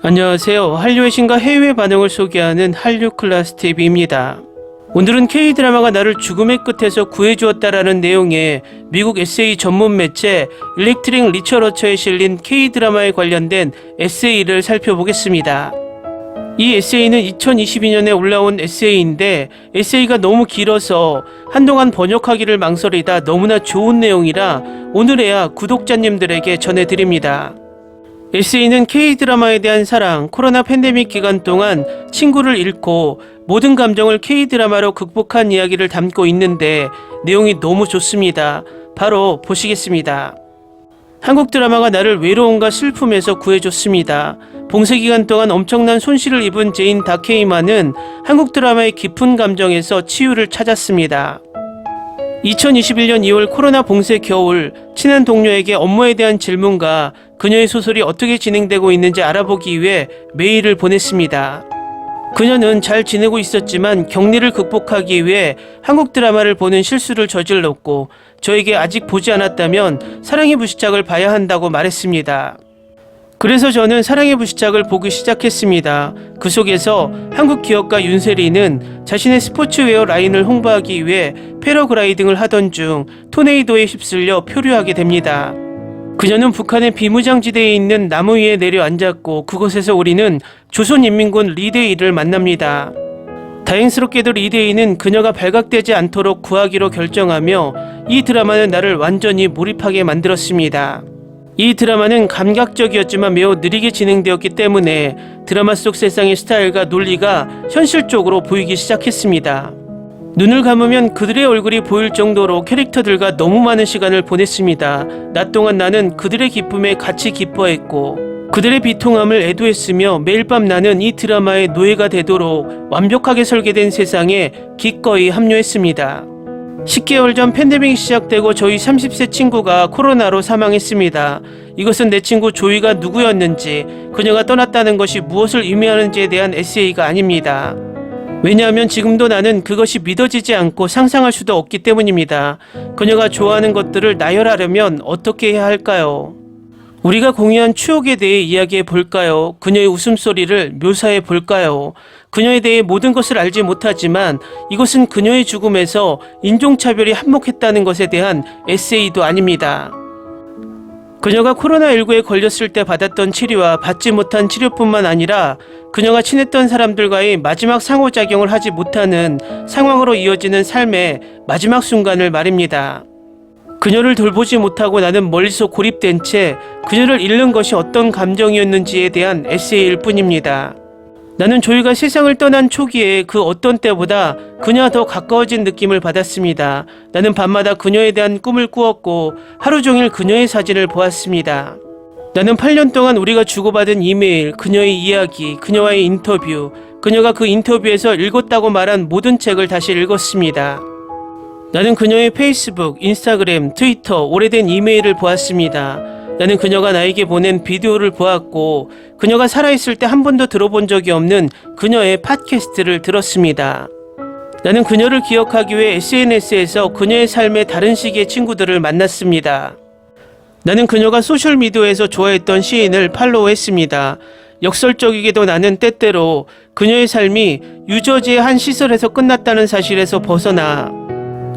안녕하세요. 한류의 신과 해외 반응을 소개하는 한류클라스TV입니다. 오늘은 K드라마가 나를 죽음의 끝에서 구해주었다라는 내용의 미국 에세이 전문 매체 일렉트릭 리처러처에 실린 K드라마에 관련된 에세이를 살펴보겠습니다. 이 에세이는 2022년에 올라온 에세이인데 에세이가 너무 길어서 한동안 번역하기를 망설이다 너무나 좋은 내용이라 오늘에야 구독자님들에게 전해드립니다. 에세이는 K드라마에 대한 사랑, 코로나 팬데믹 기간 동안 친구를 잃고 모든 감정을 K드라마로 극복한 이야기를 담고 있는데 내용이 너무 좋습니다. 바로 보시겠습니다. 한국 드라마가 나를 외로움과 슬픔에서 구해줬습니다. 봉쇄 기간 동안 엄청난 손실을 입은 제인 다케이마는 한국 드라마의 깊은 감정에서 치유를 찾았습니다. 2021년 2월 코로나 봉쇄 겨울, 친한 동료에게 업무에 대한 질문과 그녀의 소설이 어떻게 진행되고 있는지 알아보기 위해 메일을 보냈습니다. 그녀는 잘 지내고 있었지만 격리를 극복하기 위해 한국 드라마를 보는 실수를 저질렀고 저에게 아직 보지 않았다면 사랑의 불시착을 봐야 한다고 말했습니다. 그래서 저는 사랑의 불시착을 보기 시작했습니다. 그 속에서 한국 기업가 윤세리는 자신의 스포츠웨어 라인을 홍보하기 위해 패러글라이딩을 하던 중 토네이도에 휩쓸려 표류하게 됩니다. 그녀는 북한의 비무장지대에 있는 나무 위에 내려앉았고 그곳에서 우리는 조선인민군 리데이를 만납니다. 다행스럽게도 리데이는 그녀가 발각되지 않도록 구하기로 결정하며 이 드라마는 나를 완전히 몰입하게 만들었습니다. 이 드라마는 감각적이었지만 매우 느리게 진행되었기 때문에 드라마 속 세상의 스타일과 논리가 현실적으로 보이기 시작했습니다. 눈을 감으면 그들의 얼굴이 보일 정도로 캐릭터들과 너무 많은 시간을 보냈습니다. 낮 동안 나는 그들의 기쁨에 같이 기뻐했고 그들의 비통함을 애도했으며 매일 밤 나는 이 드라마의 노예가 되도록 완벽하게 설계된 세상에 기꺼이 합류했습니다. 10개월 전 팬데믹이 시작되고 저희 30세 친구가 코로나로 사망했습니다. 이것은 내 친구 조이가 누구였는지, 그녀가 떠났다는 것이 무엇을 의미하는지에 대한 에세이가 아닙니다. 왜냐하면 지금도 나는 그것이 믿어지지 않고 상상할 수도 없기 때문입니다. 그녀가 좋아하는 것들을 나열하려면 어떻게 해야 할까요? 우리가 공유한 추억에 대해 이야기해 볼까요? 그녀의 웃음소리를 묘사해 볼까요? 그녀에 대해 모든 것을 알지 못하지만 이것은 그녀의 죽음에서 인종차별이 한몫했다는 것에 대한 에세이도 아닙니다. 그녀가 코로나19에 걸렸을 때 받았던 치료와 받지 못한 치료뿐만 아니라 그녀가 친했던 사람들과의 마지막 상호작용을 하지 못하는 상황으로 이어지는 삶의 마지막 순간을 말입니다. 그녀를 돌보지 못하고 나는 멀리서 고립된 채 그녀를 잃는 것이 어떤 감정이었는지에 대한 에세이일 뿐입니다. 나는 조이가 세상을 떠난 초기에 그 어떤 때보다 그녀와 더 가까워진 느낌을 받았습니다. 나는 밤마다 그녀에 대한 꿈을 꾸었고 하루 종일 그녀의 사진을 보았습니다. 나는 8년 동안 우리가 주고받은 이메일, 그녀의 이야기, 그녀와의 인터뷰, 그녀가 그 인터뷰에서 읽었다고 말한 모든 책을 다시 읽었습니다. 나는 그녀의 페이스북, 인스타그램, 트위터, 오래된 이메일을 보았습니다. 나는 그녀가 나에게 보낸 비디오를 보았고 그녀가 살아있을 때 한 번도 들어본 적이 없는 그녀의 팟캐스트를 들었습니다. 나는 그녀를 기억하기 위해 SNS에서 그녀의 삶의 다른 시기의 친구들을 만났습니다. 나는 그녀가 소셜미디어에서 좋아했던 시인을 팔로우했습니다. 역설적이게도 나는 때때로 그녀의 삶이 유저지의 한 시설에서 끝났다는 사실에서 벗어나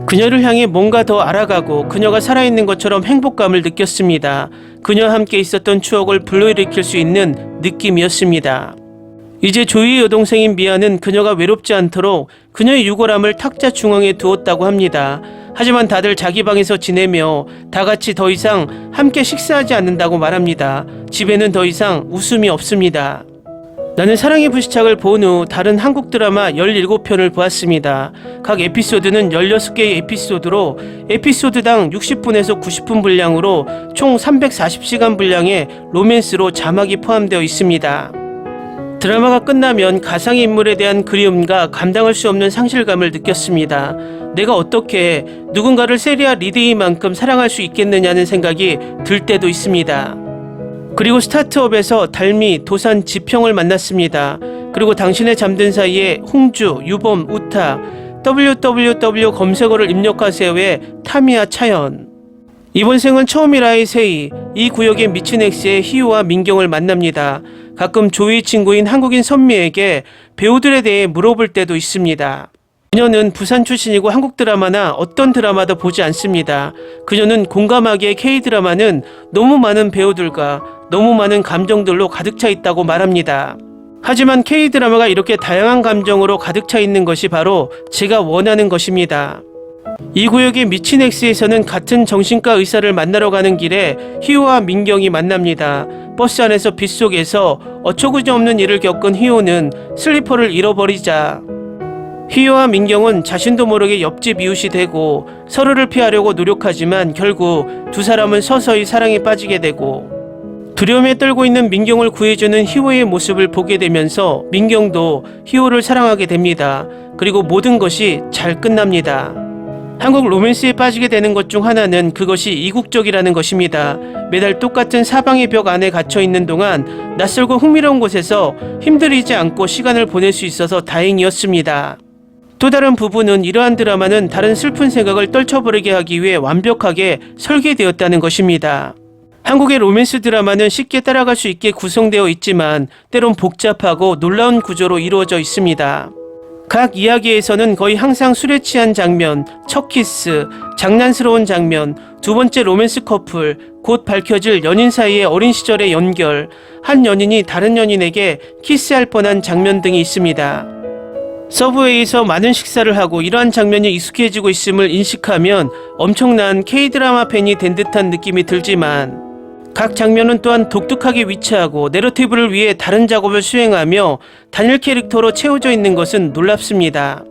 그녀를 향해 뭔가 더 알아가고 그녀가 살아있는 것처럼 행복감을 느꼈습니다. 그녀와 함께 있었던 추억을 불러일으킬 수 있는 느낌이었습니다. 이제 조이의 여동생인 미아는 그녀가 외롭지 않도록 그녀의 유골함을 탁자 중앙에 두었다고 합니다. 하지만 다들 자기 방에서 지내며 다 같이 더 이상 함께 식사하지 않는다고 말합니다. 집에는 더 이상 웃음이 없습니다. 나는 사랑의 불시착을 본 후 다른 한국 드라마 17편을 보았습니다. 각 에피소드는 16개의 에피소드로 에피소드당 60분에서 90분 분량으로 총 340시간 분량의 로맨스로 자막이 포함되어 있습니다. 드라마가 끝나면 가상의 인물에 대한 그리움과 감당할 수 없는 상실감을 느꼈습니다. 내가 어떻게 누군가를 세리아 리데이만큼 사랑할 수 있겠느냐는 생각이 들 때도 있습니다. 그리고 스타트업에서 달미, 도산, 지평을 만났습니다. 그리고 당신의 잠든 사이에 홍주, 유범, 우타, www 검색어를 입력하세요의 타미야 차연. 이번 생은 처음이라의 세이, 이 구역에 미친 X의 희우와 민경을 만납니다. 가끔 조이 친구인 한국인 선미에게 배우들에 대해 물어볼 때도 있습니다. 그녀는 부산 출신이고 한국 드라마나 어떤 드라마도 보지 않습니다. 그녀는 공감하기에 K드라마는 너무 많은 배우들과 너무 많은 감정들로 가득 차 있다고 말합니다. 하지만 K드라마가 이렇게 다양한 감정으로 가득 차 있는 것이 바로 제가 원하는 것입니다. 이 구역의 미친 X에서는 같은 정신과 의사를 만나러 가는 길에 희호와 민경이 만납니다. 버스 안에서 빗속에서 어처구니없는 일을 겪은 희호는 슬리퍼를 잃어버리자 희호와 민경은 자신도 모르게 옆집 이웃이 되고 서로를 피하려고 노력하지만 결국 두 사람은 서서히 사랑에 빠지게 되고 두려움에 떨고 있는 민경을 구해주는 희호의 모습을 보게 되면서 민경도 희호를 사랑하게 됩니다. 그리고 모든 것이 잘 끝납니다. 한국 로맨스에 빠지게 되는 것 중 하나는 그것이 이국적이라는 것입니다. 매달 똑같은 사방의 벽 안에 갇혀 있는 동안 낯설고 흥미로운 곳에서 힘들이지 않고 시간을 보낼 수 있어서 다행이었습니다. 또 다른 부분은 이러한 드라마는 다른 슬픈 생각을 떨쳐버리게 하기 위해 완벽하게 설계되었다는 것입니다. 한국의 로맨스 드라마는 쉽게 따라갈 수 있게 구성되어 있지만 때론 복잡하고 놀라운 구조로 이루어져 있습니다. 각 이야기에서는 거의 항상 술에 취한 장면, 첫 키스, 장난스러운 장면, 두 번째 로맨스 커플, 곧 밝혀질 연인 사이의 어린 시절의 연결, 한 연인이 다른 연인에게 키스할 뻔한 장면 등이 있습니다. 서브웨이에서 많은 식사를 하고 이러한 장면이 익숙해지고 있음을 인식하면 엄청난 K드라마 팬이 된 듯한 느낌이 들지만 각 장면은 또한 독특하게 위치하고 내러티브를 위해 다른 작업을 수행하며 단일 캐릭터로 채워져 있는 것은 놀랍습니다.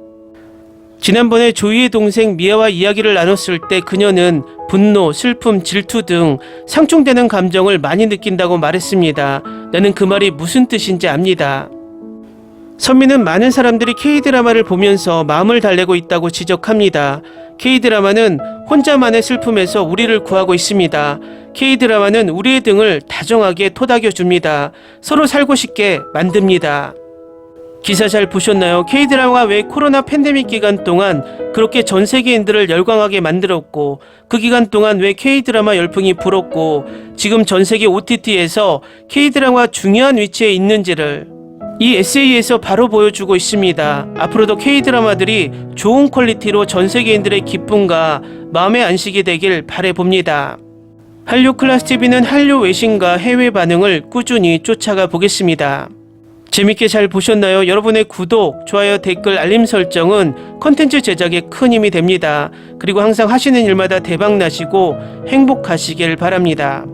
지난번에 조이의 동생 미아와 이야기를 나눴을 때 그녀는 분노, 슬픔, 질투 등 상충되는 감정을 많이 느낀다고 말했습니다. 나는 그 말이 무슨 뜻인지 압니다. 선미는 많은 사람들이 K드라마를 보면서 마음을 달래고 있다고 지적합니다. K드라마는 혼자만의 슬픔에서 우리를 구하고 있습니다. K드라마는 우리의 등을 다정하게 토닥여줍니다. 서로 살고 싶게 만듭니다. 기사 잘 보셨나요? K드라마가 왜 코로나 팬데믹 기간 동안 그렇게 전 세계인들을 열광하게 만들었고 그 기간 동안 왜 K드라마 열풍이 불었고 지금 전 세계 OTT에서 K드라마가 중요한 위치에 있는지를 이 에세이에서 바로 보여주고 있습니다. 앞으로도 K드라마들이 좋은 퀄리티로 전 세계인들의 기쁨과 마음의 안식이 되길 바라봅니다. 한류클래스TV는 한류 외신과 해외 반응을 꾸준히 쫓아가 보겠습니다. 재밌게 잘 보셨나요? 여러분의 구독, 좋아요, 댓글, 알림 설정은 컨텐츠 제작에 큰 힘이 됩니다. 그리고 항상 하시는 일마다 대박 나시고 행복하시길 바랍니다.